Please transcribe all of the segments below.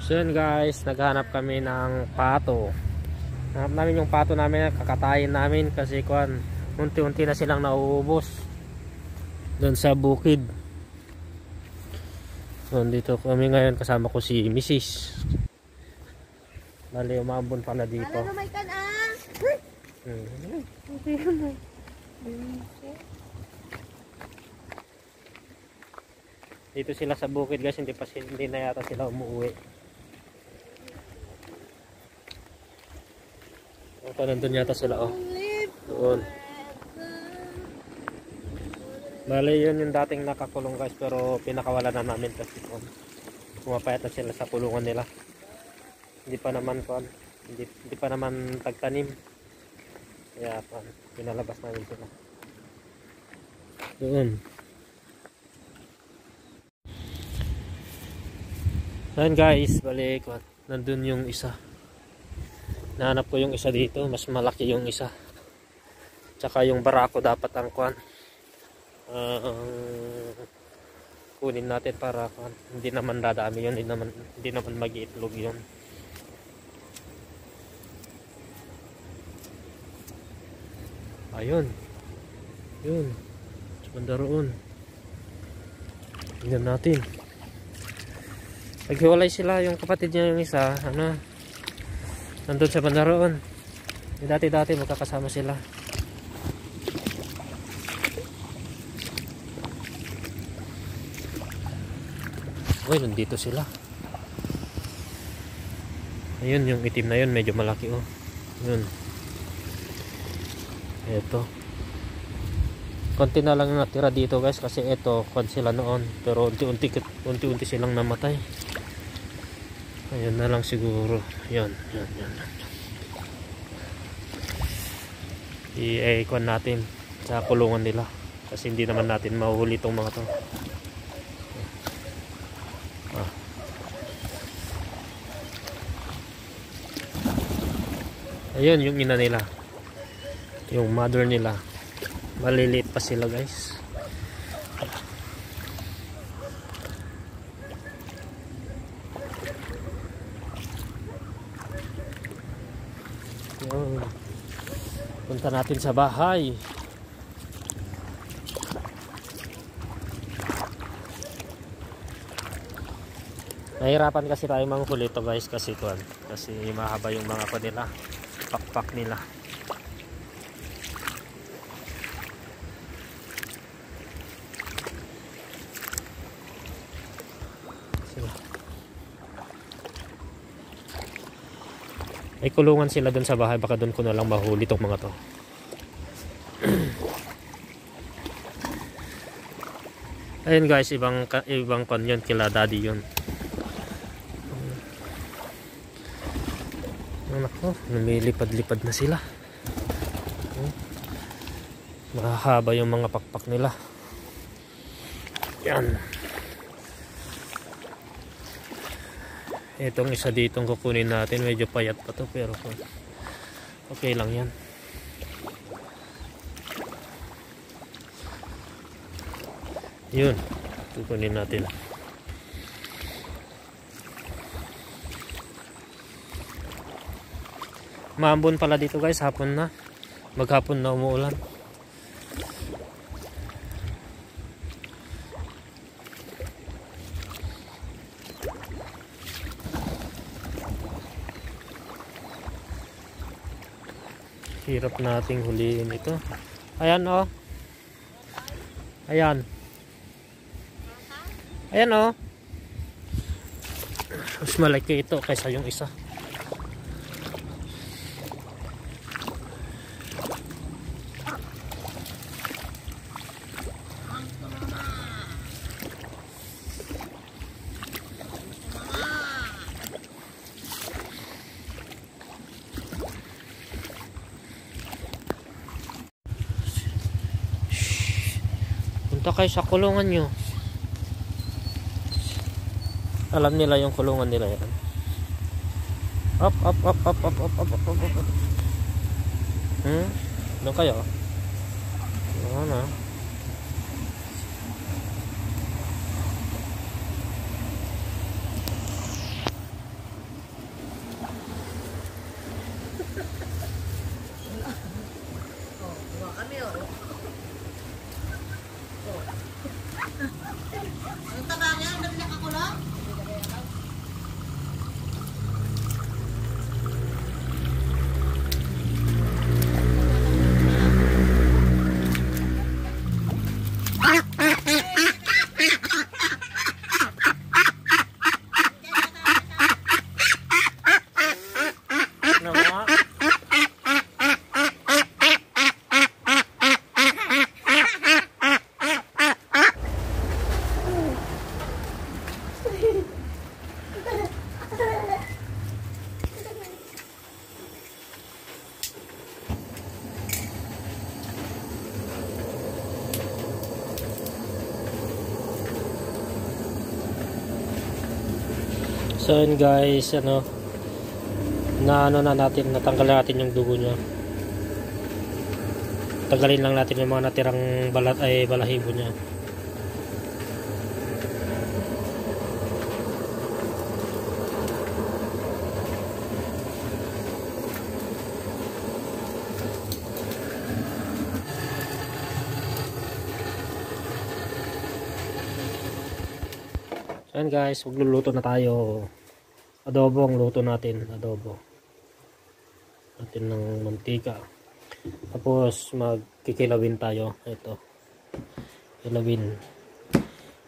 So yun guys, naghanap kami ng pato. Hanap namin yung pato namin, kakatayin namin kasi kuan, unti-unti na silang nauubos doon sa bukid. So dito kami ngayon, kasama ko si Mrs. Bali umambon pala dito. Ano may kan-ang? Dito sila sa bukid guys, hindi na yata sila umuwi. O, nandun yata sila oh. Doon. Bale yun yung dating nakakulong guys, pero pinakawala na namin kasi pumapayat na sila sa kulungan nila. Hindi pa naman hindi pa naman tagtanim. Kaya pinalabas namin sila. Doon. Ayan guys, balik. Nandun yung isa. Nahanap ko yung isa dito, mas malaki yung isa. Tsaka yung barako dapat ang kunin natin para hindi naman dadami yun, hindi naman mag-iitlog yun. Ayun. Yun. Sa banda roon. Tingnan natin. Naghiwalay sila, yung kapatid niya yung isa, nandun sa banda roon. Dati-dati magkakasama sila. Uy, nandito sila. Ayun, yung itim na yun, medyo malaki oh. Yun. Ito. Konti na lang natira dito guys, kasi ito, kon sila noon. Pero unti-unti silang namatay. Ayun na lang siguro. Yan. I-kuan natin sa kulungan nila. Kasi hindi naman natin mahuhuli itong mga to. Ayun yung ina nila, yung mother nila. Maliliit pa sila guys. Yun. Punta natin sa bahay. Nahirapan kasi tayo manghuli ito guys, kasi mahaba yung mga nila, pakpak nila. May kulungan sila dun sa bahay, baka dun ko na lang mahuli itong mga to. Ayun guys, ibang pan yun, kila daddy yun. Anak ko, lumilipad-lipad na sila. Mahaba yung mga pakpak nila. Yan. Itong isa ditong kukunin natin, medyo payat pa to, pero okay lang yan. Yun, kukunin natin. Maambon pala dito guys, hapon na. Maghapon na umuulan. Hirap nating huliin ito. Ayan oh. Ayan. Ayan oh. Mas malaki ito kaysa yung isa. Punta kayo sa kulungan nyo. Alam nila yung kulungan nila yan. Up. Doon kayo. Doon na. So yun guys, natanggal natin yung dugo niya. Tanggalin lang natin yung mga natirang balat ay balahibo niya. Ayan guys, magluluto na tayo. Adobo ang luto natin. Adobo natin ng mantika. Tapos magkikilawin tayo. Ito. Kilawin.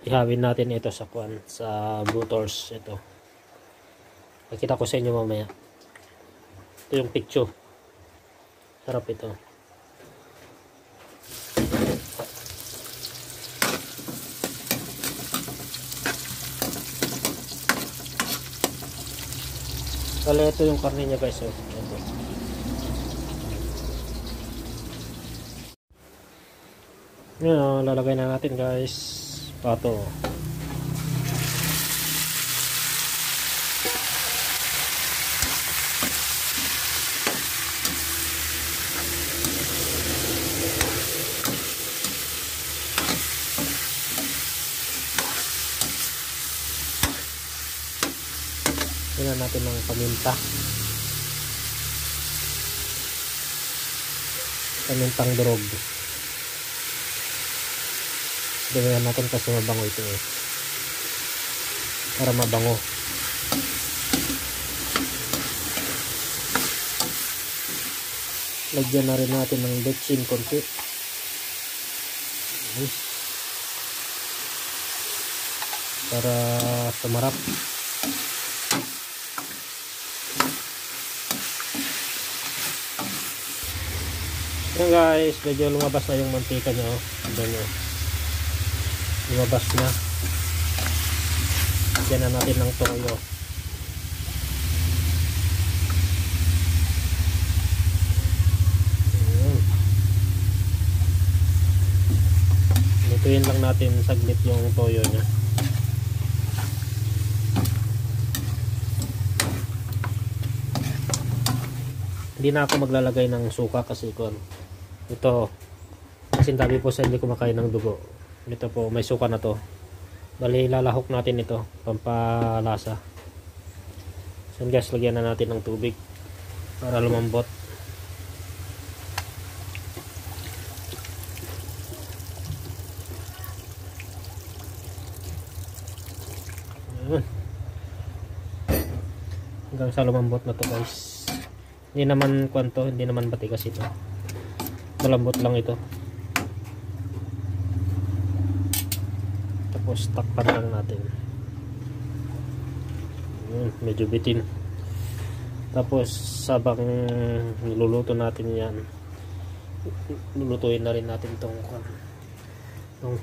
Ihawin natin ito sa Blue Torch. Ito. Nakita ko sa inyo mamaya. Ito yung picture. Sarap ito. Kala ito yung karne niya guys. Ito. Yan, lalagay na natin guys. Pato. Tingnan natin ng paminta. Pamintang durog. Gawin natin kasi mabango ito eh. Para mabango. Lagyan na rin natin ng betchin konti. Para sumarap. Yan guys, medyo lumabas na yung mantika nyo. Tignan nyo. Lumabas na. Lagyan na natin ng toyo. Lutuin lang natin saglit yung toyo nya. Hindi na ako maglalagay ng suka kasi ito kasi dami po sa hindi kumakain ng dugo. Ito po may suka na to. Bali lalahok natin ito pampalasa. So guys, lagyan na natin ng tubig para lumambot. Hanggang sa lumambot na to guys. Hindi naman hindi naman matigas ito. Malambot lang ito. Tapos takpan lang natin. Medyo bitin. Tapos sabang niluluto natin yan, lulutuin na rin natin itong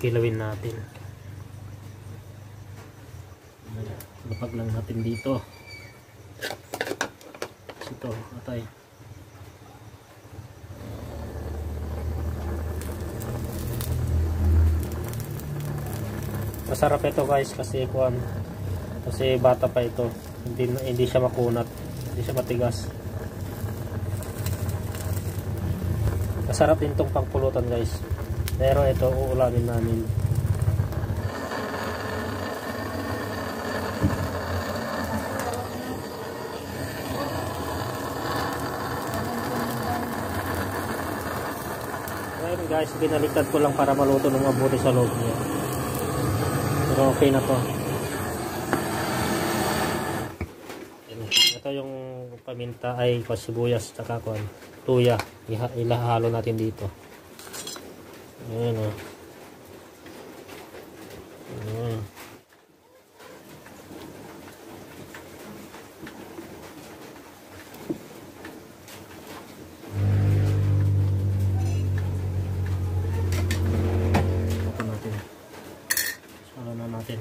kilawin natin. Lapag lang natin dito. Ito, atay. Masarap ito guys kasi kasi bata pa ito. Hindi siya makunat, hindi siya matigas. Masarap din itong pangpulutan guys. Pero ito uulamin namin. Ayun guys, binaliktad ko lang para maluto ng mabuti sa loob niya. Pero okay na to. Ito yung paminta ay sibuyas tsaka tuya. Ilahalo natin dito. Ayan o. Ayan. Natin.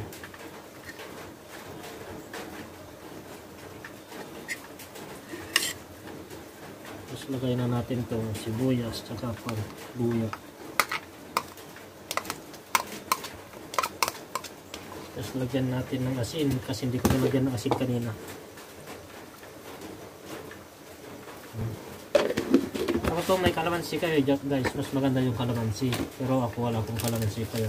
Tapos lagay na natin itong sibuyas tsaka luya. Tapos lagyan natin ng asin kasi hindi ko nilagyan ng asin kanina. Ako to may kalamansi kayo guys, mas maganda yung kalamansi, pero ako wala akong kalamansi kaya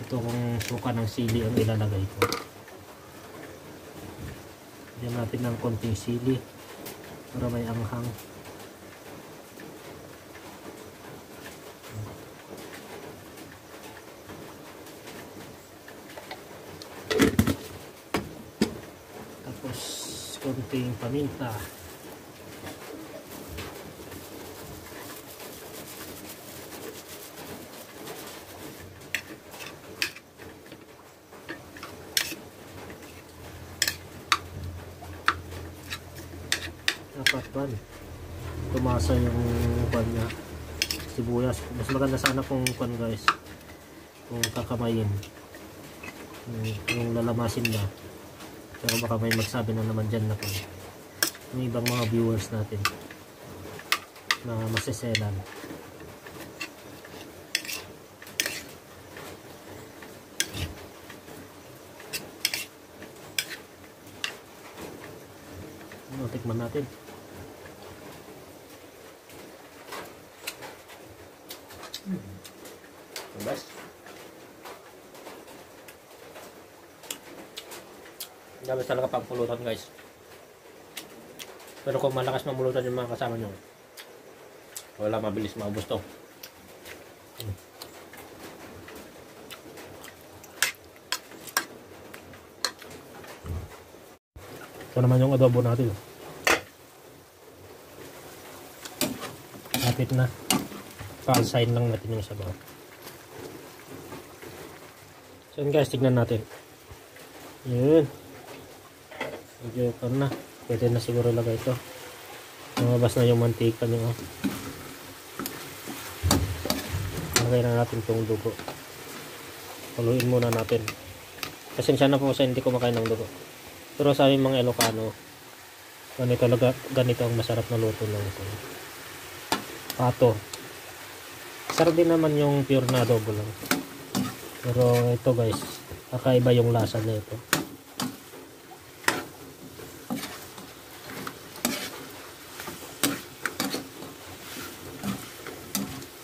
ito kung suka ng sili ang ilalagay ko. Lagyan natin ng konting sili para may anghang. Tapos konting paminta. Dapat ba tumasa yung kwan niya, sibuyas. Mas maganda sana kung kwan guys, kung kakamayin yung lalamasin na, pero baka may magsabi na naman dyan na kwan yung ibang mga viewers natin na masiselan. Tikman natin. Best. Dami talaga pagpulutan guys. Pero kung malakas mamulutan yung mga kasama nyo, wala, mabilis maubos to. Ito naman yung adobo natin. Lapit na. Paalsahin lang natin yung sabaw. So yun guys, tignan natin. Yun. Medyo pan na. Pwede na siguro lagay ito. Lumabas na yung mantika niya. Lagay na natin itong dugo. Haluin muna natin. Pasensya na po sa hindi kumakain ng dugo. Pero sa aming mga Ilocano, ganito ang masarap na luto ng ito. Pato. Sarap din naman yung pure na adobo lang. Pero ito guys, kakaiba yung lasa na ito.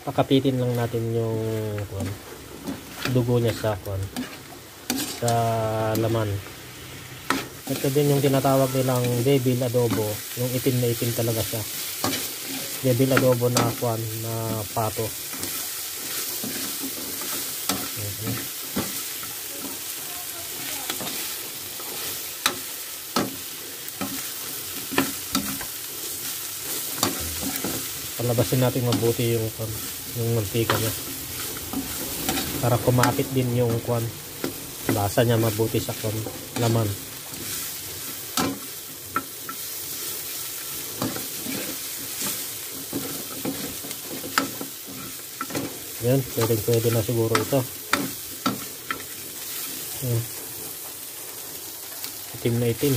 Pakapitin lang natin yung dugo niya sa laman. Ito din yung tinatawag nilang devil adobo, yung itim na itim talaga siya. Devil adobo na na pato. Palabasin natin mabuti yung mantika niya para kumapit din yung lasa niya mabuti sa laman. Yan, pwede na siguro ito. Itim na itim.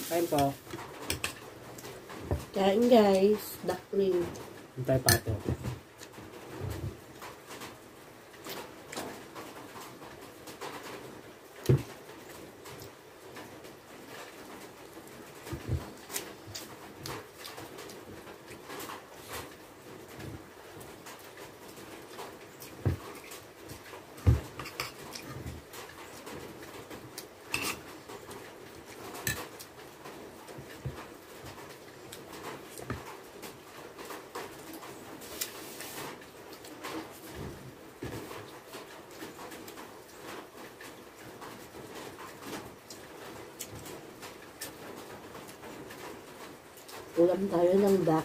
Kain po. Kain guys, duckling. Hintay pato. Ulam tayo ng duck.